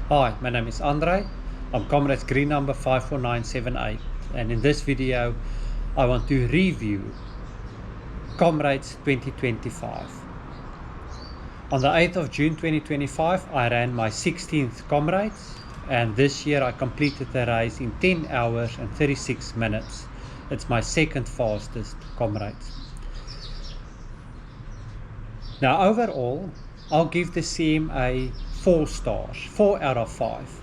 Hi, my name is Andre. I'm Comrades green number 54978, and in this video I want to review Comrades 2025. On the 8th of June 2025 I ran my 16th Comrades, and this year I completed the race in 10 hours and 36 minutes. It's my second fastest Comrades. Now overall I'll give the CMA 4 stars, 4 out of 5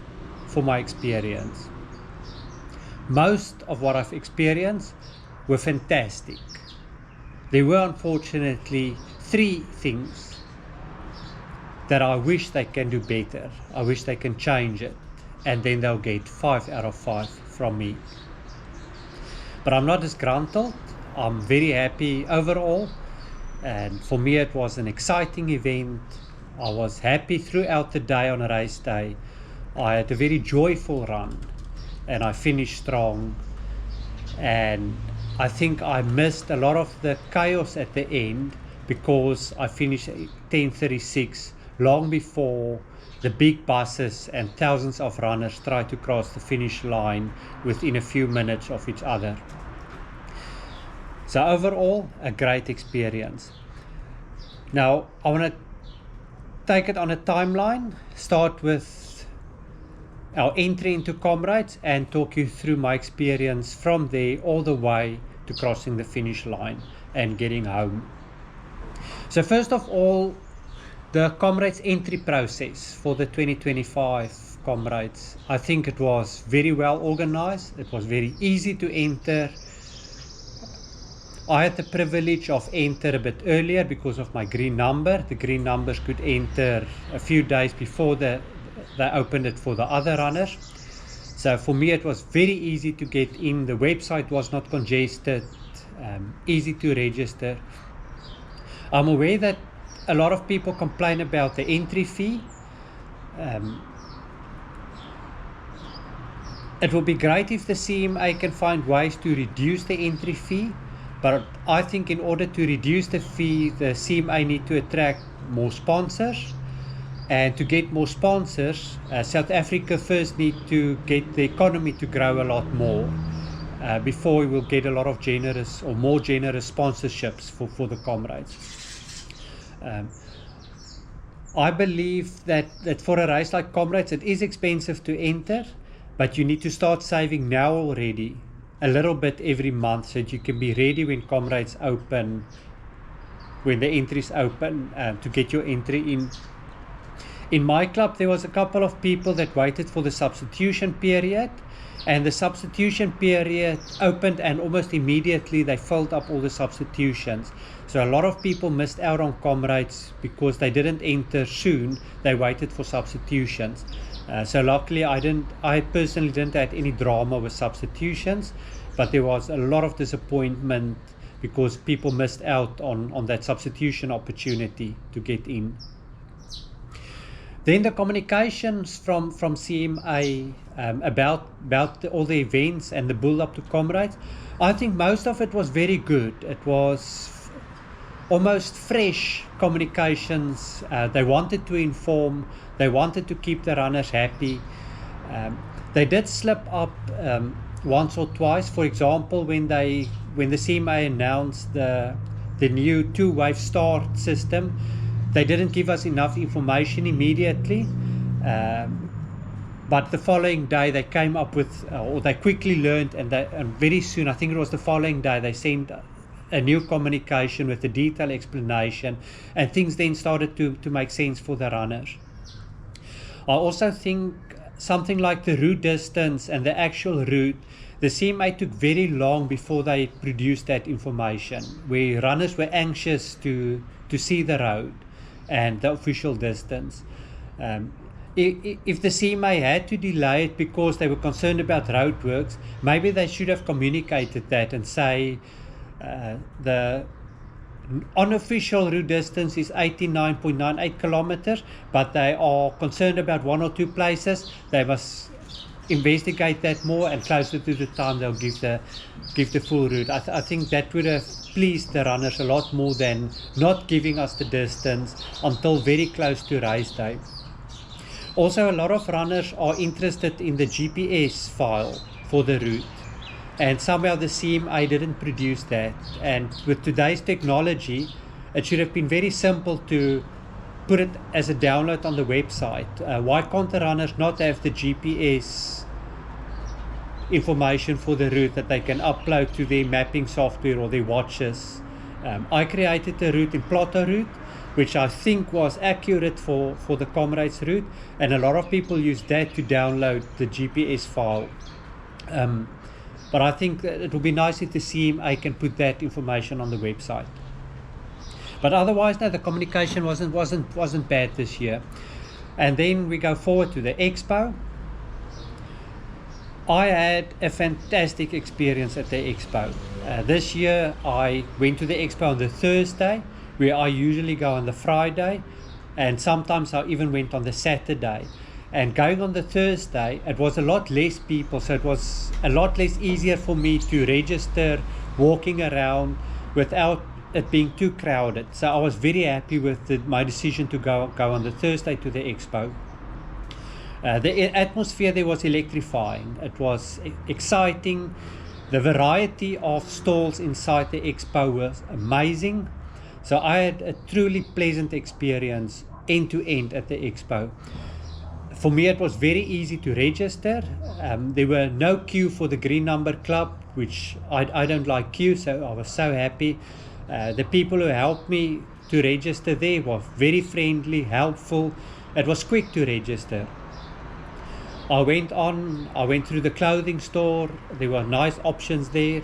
for my experience. Most of what I've experienced were fantastic. There were unfortunately 3 things that I wish they can do better. I wish they can change it, and then they'll get 5 out of 5 from me. But I'm not disgruntled. I'm very happy overall, and for me it was an exciting event. I was happy throughout the day on a race day. I had a very joyful run and I finished strong, and I think I missed a lot of the chaos at the end because I finished at 10:36 long before the big buses and thousands of runners tried to cross the finish line within a few minutes of each other. So overall, a great experience. Now I want to take it on a timeline, start with our entry into Comrades and talk you through my experience from there all the way to crossing the finish line and getting home. So first of all, the Comrades entry process for the 2025 Comrades. I think it was very well organized. It was very easy to enter. I had the privilege of enter a bit earlier because of my green number. The green numbers could enter a few days before they opened it for the other runners. So for me it was very easy to get in. The website was not congested, easy to register. I'm aware that a lot of people complain about the entry fee. It will be great if the CMA can find ways to reduce the entry fee. But I think in order to reduce the fee, the CMA need to attract more sponsors. And to get more sponsors, South Africa first need to get the economy to grow a lot more before we will get a lot of generous or more generous sponsorships for the Comrades. I believe that for a race like Comrades, it is expensive to enter, but you need to start saving now already. A little bit every month so that you can be ready when Comrades open, when the entries open, to get your entry in. In my club there was a couple of people that waited for the substitution period, and the substitution period opened and almost immediately they filled up all the substitutions. So a lot of people missed out on Comrades because they didn't enter soon. They waited for substitutions. So luckily I personally didn't have any drama with substitutions, but there was a lot of disappointment because people missed out on that substitution opportunity to get in. Then the communications from CMA about all the events and the build up to Comrades, I think most of it was very good. It was almost fresh communications. They wanted to inform, they wanted to keep the runners happy. They did slip up once or twice. For example, when the CMA announced the new 2-wave start system, they didn't give us enough information immediately, but the following day they came up with, or they quickly learned, and very soon, I think it was the following day, they sent a new communication with a detailed explanation, and things then started to make sense for the runners. I also think something like the route distance and the actual route, the CMA took very long before they produced that information, where runners were anxious to see the road and the official distance. If the CMA had to delay it because they were concerned about roadworks, maybe they should have communicated that and say the unofficial route distance is 89.98 kilometers, but they are concerned about 1 or 2 places. They must investigate that more, and closer to the time they'll give the full route. I think that would have pleased the runners a lot more than not giving us the distance until very close to race day. Also, a lot of runners are interested in the GPS file for the route, and somehow the CMA didn't produce that. And with today's technology, it should have been very simple to put it as a download on the website. Why can't the runners not have the GPS information for the route that they can upload to their mapping software or their watches? I created a route in Plotter route, which I think was accurate for the Comrades route, and a lot of people use that to download the GPS file. But I think that it would be nice if the CMA can put that information on the website. But otherwise, no, the communication wasn't bad this year. And then we go forward to the Expo. I had a fantastic experience at the Expo. This year I went to the Expo on the Thursday, where I usually go on the Friday, and sometimes I even went on the Saturday. And going on the Thursday, it was a lot less people, so it was a lot less easier for me to register walking around without it being too crowded. So I was very happy with my decision to go on the Thursday to the Expo. The atmosphere there was electrifying. It was exciting. The variety of stalls inside the Expo was amazing. So I had a truly pleasant experience end to end at the Expo. For me, it was very easy to register. There were no queue for the Green Number Club, which I don't like queue, so I was so happy. The people who helped me to register there were very friendly, helpful. It was quick to register. I went through the clothing store. There were nice options there.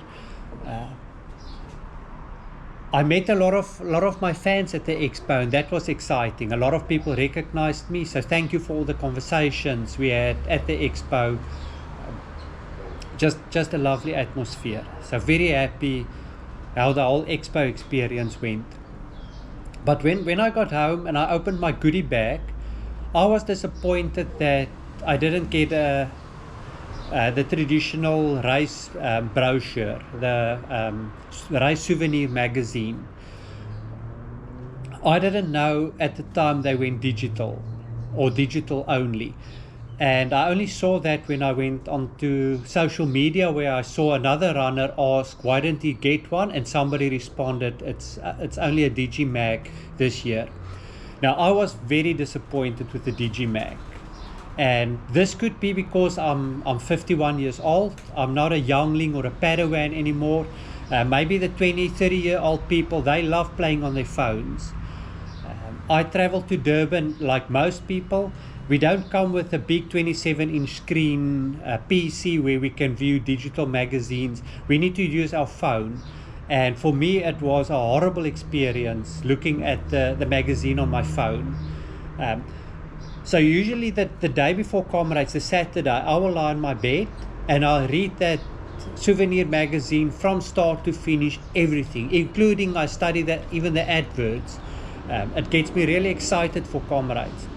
I met a lot of my fans at the Expo, and that was exciting. A lot of people recognized me, so thank you for all the conversations we had at the Expo. Just a lovely atmosphere. So very happy how the whole Expo experience went. But when I got home and I opened my goodie bag, I was disappointed that I didn't get the traditional race brochure, the race souvenir magazine. I didn't know at the time they went digital or digital only. And I only saw that when I went onto social media, where I saw another runner ask, why didn't he get one? And somebody responded, it's only a Digimag this year. Now, I was very disappointed with the Digimag. And this could be because I'm 51 years old. I'm not a youngling or a Padawan anymore. Maybe the 20, 30-year-old people, they love playing on their phones. I travel to Durban like most people. We don't come with a big 27-inch screen PC where we can view digital magazines. We need to use our phone. And for me, it was a horrible experience looking at the magazine on my phone. So usually the day before Comrades, the Saturday, I will lie on my bed and I'll read that souvenir magazine from start to finish, everything, including I study that even the adverts. It gets me really excited for Comrades.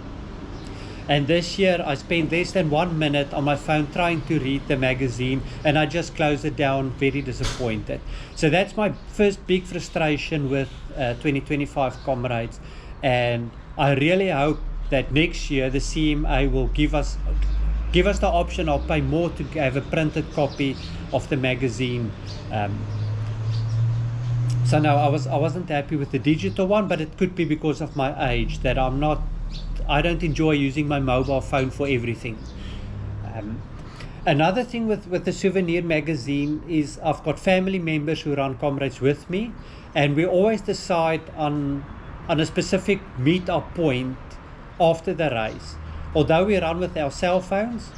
And this year I spent less than 1 minute on my phone trying to read the magazine, and I just closed it down, very disappointed. So that's my first big frustration with 2025 Comrades, and I really hope that next year the CMA will give us the option. I'll pay more to have a printed copy of the magazine. So no, I wasn't happy with the digital one, but it could be because of my age that I don't enjoy using my mobile phone for everything. Another thing with the souvenir magazine is I've got family members who run Comrades with me, and we always decide on a specific meet-up point after the race. Although we run with our cell phones,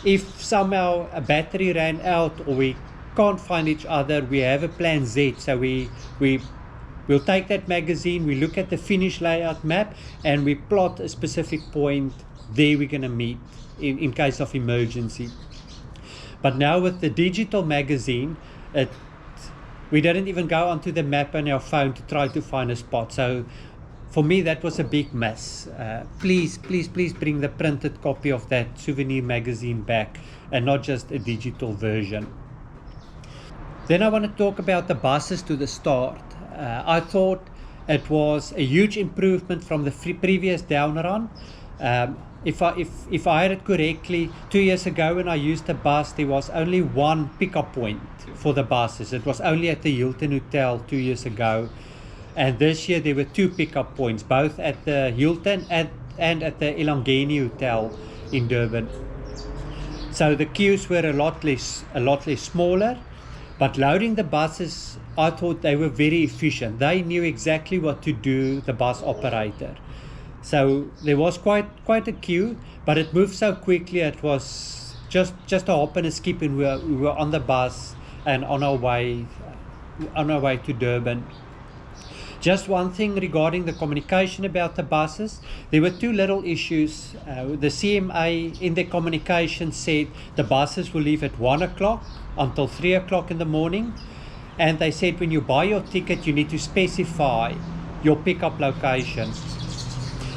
if somehow a battery ran out or we can't find each other, we have a plan Z. So we'll take that magazine, we look at the finish layout map, and we plot a specific point there we're going to meet in case of emergency. But now with the digital magazine, we didn't even go onto the map on our phone to try to find a spot. So for me, that was a big miss. Please bring the printed copy of that souvenir magazine back and not just a digital version. Then I want to talk about the buses to the start. I thought it was a huge improvement from the previous down run. if I had it correctly, 2 years ago when I used the bus, there was only one pickup point for the buses. It was only at the Hilton Hotel 2 years ago, and this year there were 2 pickup points, both at the Hilton and at the Elangeni Hotel in Durban. So the queues were a lot less smaller, but loading the buses, I thought they were very efficient. They knew exactly what to do, the bus operator. So there was quite a queue, but it moved so quickly. It was just a hop and a skip, and we were on the bus and on our way to Durban. Just one thing regarding the communication about the buses, there were 2 little issues. The CMA in their communication said the buses will leave at 1 o'clock until 3 o'clock in the morning, and they said when you buy your ticket you need to specify your pickup location.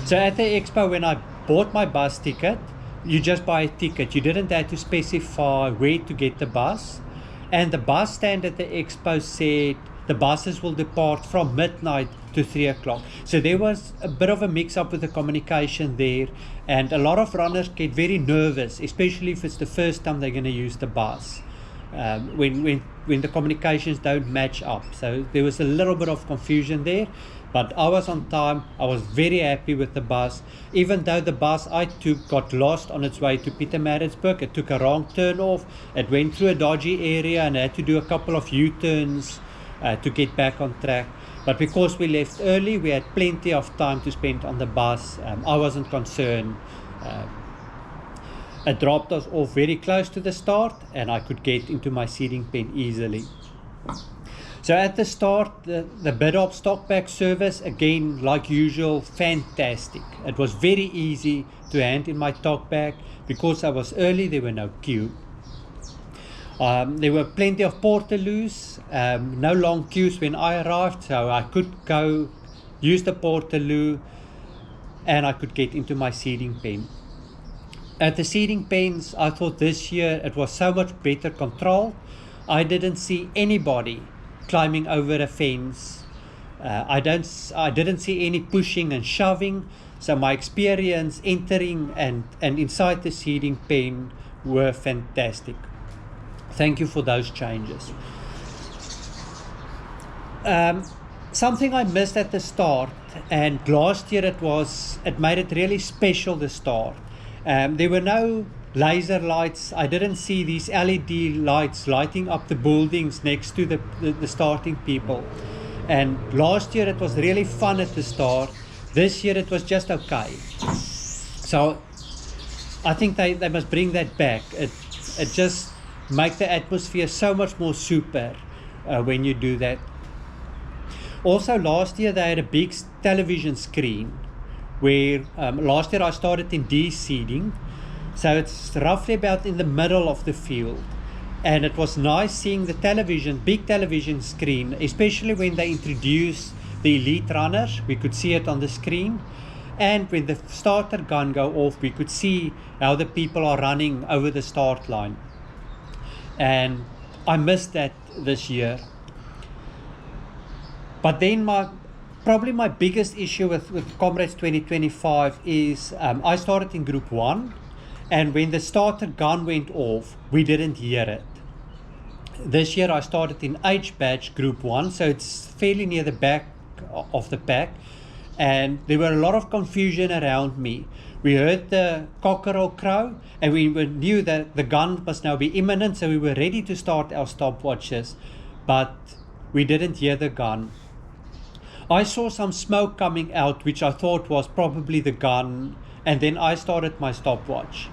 So at the Expo, when I bought my bus ticket, you just buy a ticket. You didn't have to specify where to get the bus, and the bus stand at the Expo said the buses will depart from midnight to 3 o'clock. So there was a bit of a mix-up with the communication there, and a lot of runners get very nervous, especially if it's the first time they're going to use the bus, when the communications don't match up. So there was a little bit of confusion there, but I was on time. I was very happy with the bus, even though the bus I took got lost on its way to Pietermaritzburg. It took a wrong turn off, it went through a dodgy area, and I had to do a couple of U-turns to get back on track. But because we left early, we had plenty of time to spend on the bus. I wasn't concerned. It dropped us off very close to the start, and I could get into my seating pen easily. So at the start, the bid-up stock-back service, again, like usual, fantastic. It was very easy to hand in my talk bag. Because I was early, there were no queue. There were plenty of portaloos, no long queues when I arrived, so I could go use the portaloo and I could get into my seating pen. At the seating pens, I thought this year it was so much better controlled. I didn't see anybody climbing over a fence. I didn't see any pushing and shoving, so my experience entering and inside the seating pen were fantastic. Thank you for those changes. Something I missed at the start, and last year it made it really special, the start. There were no laser lights. I didn't see these LED lights lighting up the buildings next to the starting people. And last year it was really fun at the start. This year it was just okay. So I think they must bring that back. It just make the atmosphere so much more super when you do that. Also last year they had a big television screen where last year I started in D seeding, so it's roughly about in the middle of the field, and it was nice seeing the big television screen, especially when they introduced the elite runners. We could see it on the screen, and when the starter gun go off, we could see how the people are running over the start line. And I missed that this year. But then probably my biggest issue with Comrades 2025 is I started in Group 1, and when the starter gun went off, we didn't hear it. This year I started in H batch Group 1, so it's fairly near the back of the pack, and there were a lot of confusion around me. We heard the cockerel crow, and we knew that the gun must now be imminent, so we were ready to start our stopwatches, but we didn't hear the gun. I saw some smoke coming out, which I thought was probably the gun, and then I started my stopwatch.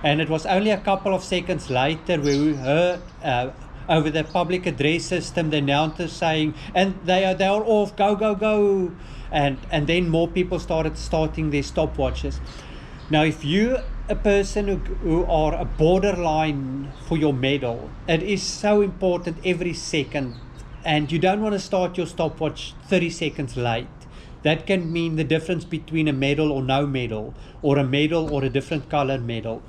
And it was only a couple of seconds later where we heard over the public address system the announcer saying, and they are off, go, go, go. And then more people starting their stopwatches. Now, if you're a person who are a borderline for your medal, it is so important every second, and you don't want to start your stopwatch 30 seconds late. That can mean the difference between a medal or no medal, or a medal or a different color medal.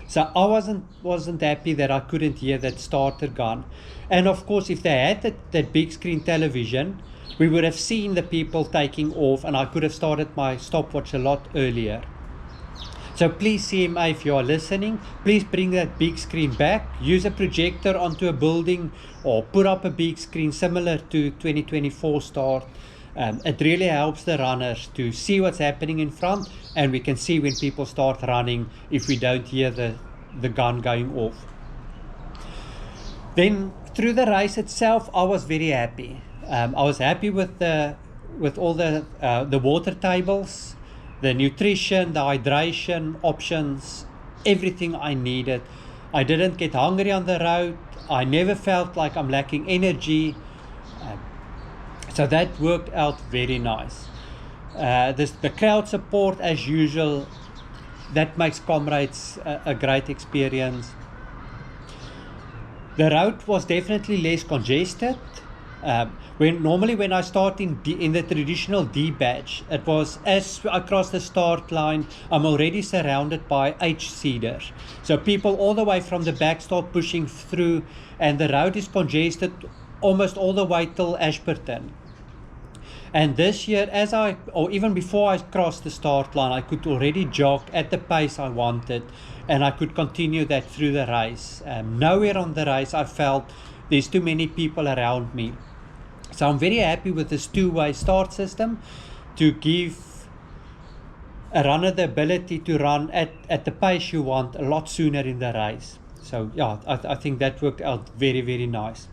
So I wasn't happy that I couldn't hear that starter gun. And of course, if they had that big screen television, we would have seen the people taking off, and I could have started my stopwatch a lot earlier. So please, CMA, if you are listening, please bring that big screen back. Use a projector onto a building or put up a big screen similar to 2024 start. It really helps the runners to see what's happening in front, and we can see when people start running if we don't hear the gun going off. Then through the race itself, I was very happy. I was happy with all the water tables, the nutrition, the hydration options, everything I needed. I didn't get hungry on the road. I never felt like I'm lacking energy. So that worked out very nice. The crowd support, as usual, that makes Comrades a great experience. The road was definitely less congested. When I start in the traditional D batch, it was as I cross the start line, I'm already surrounded by H-seeders. So people all the way from the back start pushing through, and the road is congested almost all the way till Ashburton. And this year, or even before I crossed the start line, I could already jog at the pace I wanted, and I could continue that through the race. Nowhere on the race I felt there's too many people around me. So I'm very happy with this two-way start system to give a runner the ability to run at the pace you want a lot sooner in the race. So yeah, I think that worked out very, very nice.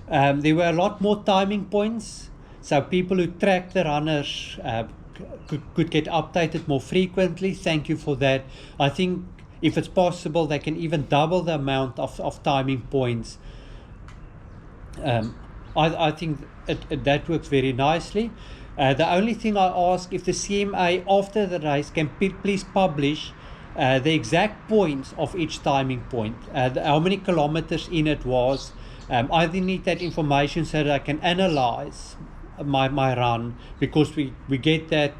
There were a lot more timing points, so people who track the runners could get updated more frequently. Thank you for that. I think if it's possible, they can even double the amount of timing points. I think that works very nicely. The only thing I ask, if the CMA after the race can please publish the exact points of each timing point, how many kilometers in it was. I need that information so that I can analyze my run, because we get that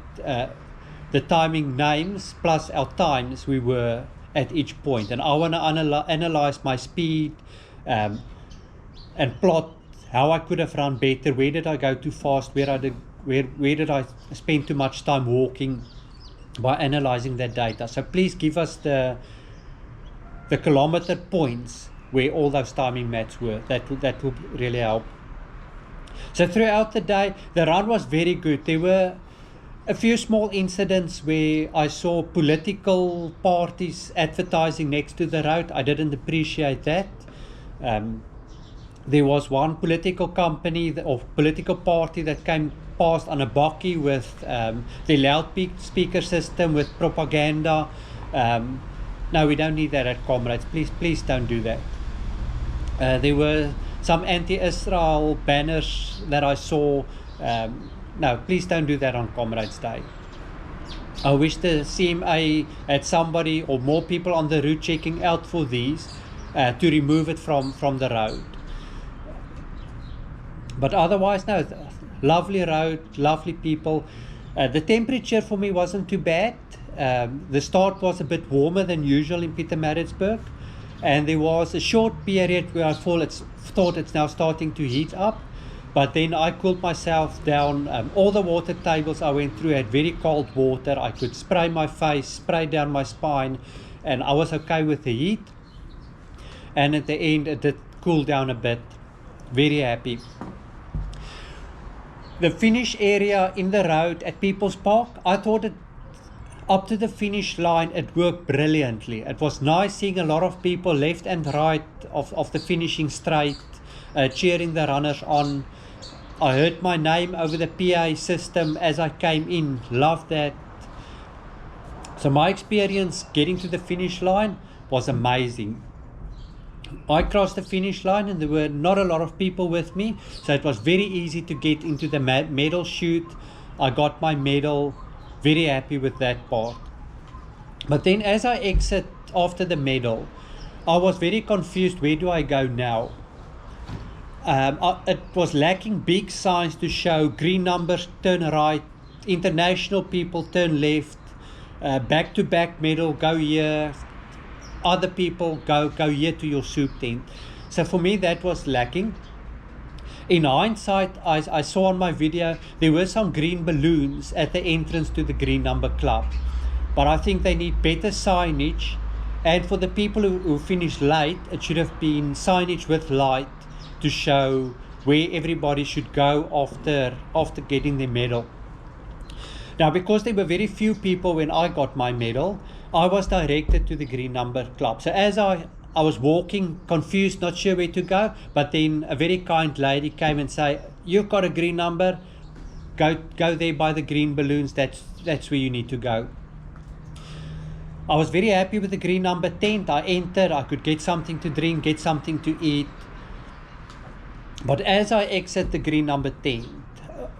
the timing names plus our times we were at each point, and I want to analyze my speed and plot how I could have run better, where did I go too fast, where did I spend too much time walking, by analyzing that data. So please give us the kilometer points where all those timing mats were. That will really help. So throughout the day, the run was very good. There were a few small incidents where I saw political parties advertising next to the road. I didn't appreciate that. There was one political company or political party that came past on a bakkie with the loudspeaker system with propaganda. No, we don't need that at Comrades. Please don't do that. There were some anti-Israel banners that I saw. No, please don't do that on Comrades Day. I wish the CMA had somebody or more people on the route checking out for these to remove it from the road. But otherwise, no, lovely road, lovely people. The temperature for me wasn't too bad. The start was a bit warmer than usual in Pietermaritzburg, and there was a short period where I thought it's now starting to heat up. But then I cooled myself down. All the water tables I went through had very cold water. I could spray my face, spray down my spine, and I was okay with the heat. And at the end, it did cool down a bit. Very happy. The finish area in the road at People's Park, I thought it up to the finish line, it worked brilliantly. It was nice seeing a lot of people left and right of the finishing straight, cheering the runners on. I heard my name over the PA system as I came in. Loved that. So my experience getting to the finish line was amazing. I crossed the finish line and there were not a lot of people with me, so it was very easy to get into the medal chute. I got my medal, very happy with that part. But then as I exit after the medal, I was very confused. Where do I go now? It was lacking big signs to show green numbers, turn right, international people, turn left, back-to-back medal, go here, other people, go here to your soup tent. So for me, that was lacking. In hindsight, I saw on my video, there were some green balloons at the entrance to the Green Number Club. but I think they need better signage. And for the people who finish late, it should have been signage with light to show where everybody should go after getting their medal. Now, because there were very few people when I got my medal, I was directed to the green number club. So as I was walking, confused, not sure where to go, but then a very kind lady came and said, "You've got a green number, go there by the green balloons, that's where you need to go." I was very happy with the green number tent. I entered, I could get something to drink, get something to eat. But as I exit the green number tent,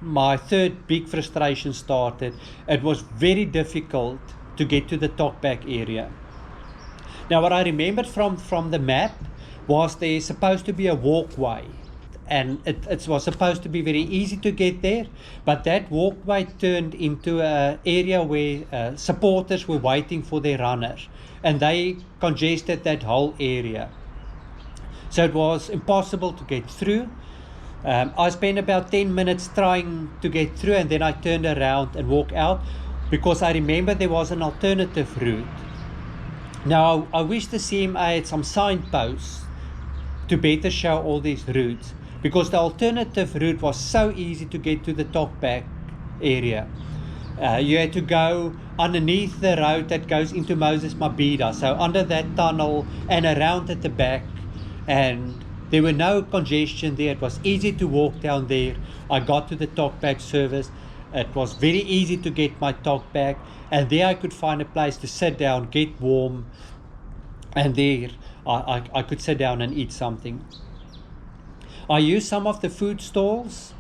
my third big frustration started. It was very difficult to get to the talkback area. Now, what I remembered from the map was there's supposed to be a walkway, and it was supposed to be very easy to get there, but that walkway turned into an area where supporters were waiting for their runners, and they congested that whole area. So it was impossible to get through. I spent about 10 minutes trying to get through, and then I turned around and walked out because I remember there was an alternative route. Now, I wish the CMA had some signposts to better show all these routes, because the alternative route was so easy to get to the talkback area. You had to go underneath the road that goes into Moses Mabhida, so under that tunnel and around at the back, and there were no congestion there. It was easy to walk down there. I got to the talkback service. It was very easy to get my talkback, and there I could find a place to sit down, get warm, and there I could sit down and eat something. I used some of the food stalls,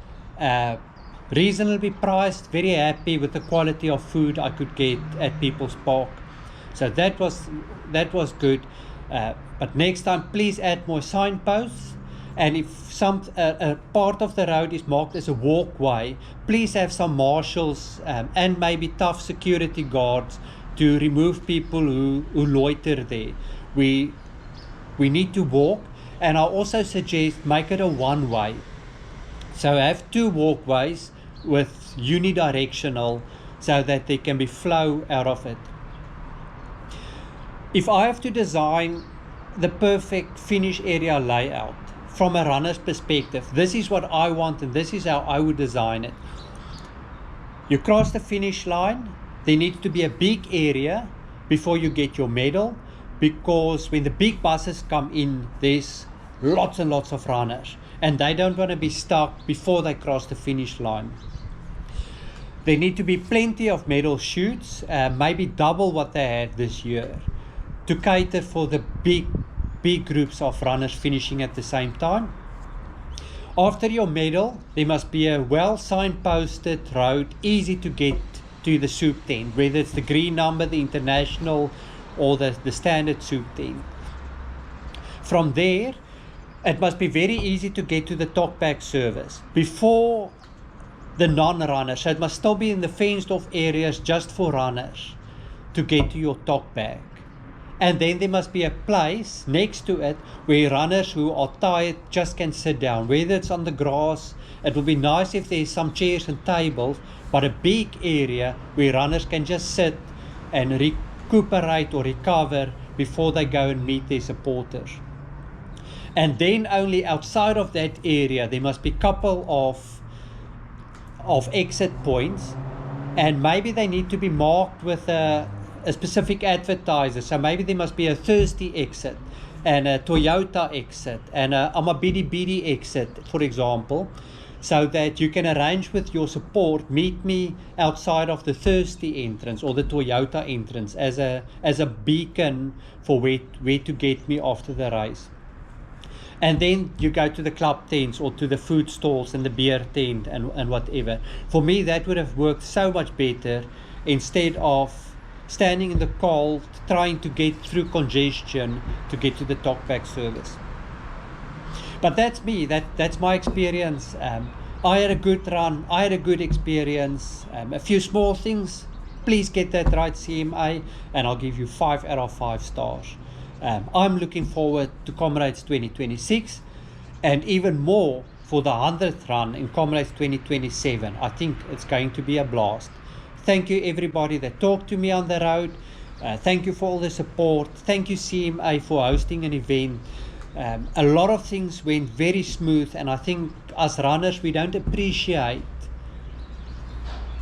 reasonably priced, very happy with the quality of food I could get at People's Park. So that was good. But next time, please add more signposts. And if some part of the road is marked as a walkway, please have some marshals and maybe tough security guards to remove people who loiter there. We need to walk, and I also suggest make it a one-way. So have two walkways with unidirectional so that there can be flow out of it. If I have to design the perfect finish area layout from a runner's perspective, this is what I want and this is how I would design it. You cross the finish line, there needs to be a big area before you get your medal, because when the big buses come in, there's lots and lots of runners and they don't want to be stuck before they cross the finish line. There need to be plenty of medal chutes, maybe double what they had this year, to cater for the big groups of runners finishing at the same time. After your medal, there must be a well signposted road, easy to get to the soup tent, whether it's the green number, the international, or the standard soup tent. From there, it must be very easy to get to the talkback service before the non-runners. So it must still be in the fenced off areas just for runners to get to your talkback. And then there must be a place next to it where runners who are tired just can sit down, whether it's on the grass. It would be nice if there's some chairs and tables, but a big area where runners can just sit and recuperate or recover before they go and meet their supporters. And then only outside of that area there must be a couple of exit points, and maybe they need to be marked with a specific advertiser. So maybe there must be a Thirsty exit and a Toyota exit and a Amabidi exit, for example, so that you can arrange with your support, meet me outside of the Thirsty entrance or the Toyota entrance as a beacon for where to get me after the race. And then you go to the club tents or to the food stalls and the beer tent and whatever. For me, that would have worked so much better instead of standing in the cold, trying to get through congestion to get to the talkback service. But that's me, that's my experience. I had a good run, I had a good experience. A few small things, please get that right, CMA, and I'll give you 5 out of 5 stars. I'm looking forward to Comrades 2026 and even more for the 100th run in Comrades 2027. I think it's going to be a blast. Thank you everybody that talked to me on the road. Thank you for all the support. Thank you CMA for hosting an event. A lot of things went very smooth, and I think as runners we don't appreciate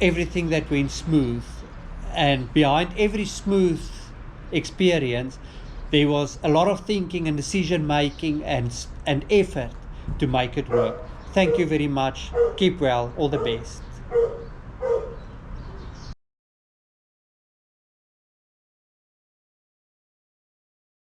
everything that went smooth, and behind every smooth experience there was a lot of thinking and decision making and effort to make it work. Thank you very much. Keep well. All the best.